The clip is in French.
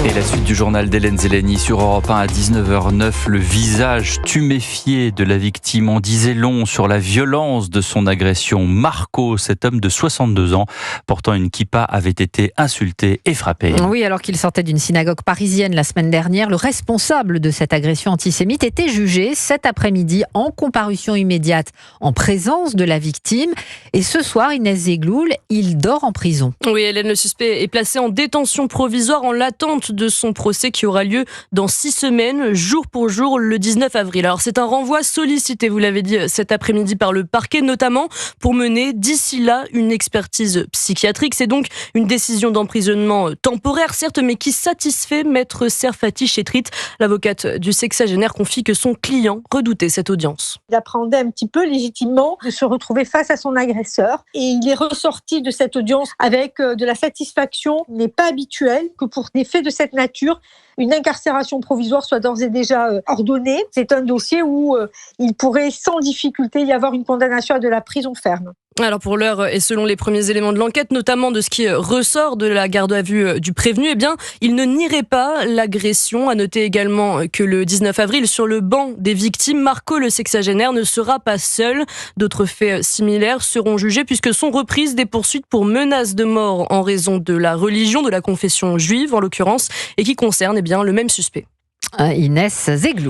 Et la suite du journal d'Hélène Zélani sur Europe 1 à 19h09. Le visage tuméfié de la victime en disait long sur la violence de son agression. Marco, cet homme de 62 ans, portant une kippa, avait été insulté et frappé. Oui, alors qu'il sortait d'une synagogue parisienne la semaine dernière, le responsable de cette agression antisémite était jugé cet après-midi en comparution immédiate en présence de la victime. Et ce soir, Inès Zegloul, il dort en prison. Oui, Hélène, le suspect est placé en détention provisoire en l'attente de son procès qui aura lieu dans 6 semaines, jour pour jour, le 19 avril. Alors c'est un renvoi sollicité, vous l'avez dit, cet après-midi par le parquet, notamment pour mener d'ici là une expertise psychiatrique. C'est donc une décision d'emprisonnement temporaire, certes, mais qui satisfait maître Serfati Chetrit. L'avocate du sexagénaire confie que son client redoutait cette audience. Il appréhendait un petit peu légitimement de se retrouver face à son agresseur et il est ressorti de cette audience avec de la satisfaction. Il n'est pas habituel que pour des faits de cette nature, une incarcération provisoire soit d'ores et déjà ordonnée. C'est un dossier où il pourrait sans difficulté y avoir une condamnation à de la prison ferme. Alors pour l'heure, et selon les premiers éléments de l'enquête, notamment de ce qui ressort de la garde à vue du prévenu, eh bien, il ne nierait pas l'agression. À noter également que le 19 avril, sur le banc des victimes, Marco, le sexagénaire, ne sera pas seul. D'autres faits similaires seront jugés puisque sont reprises des poursuites pour menaces de mort en raison de la religion, de la confession juive en l'occurrence, et qui concernent eh bien, le même suspect. Inès Zegloul.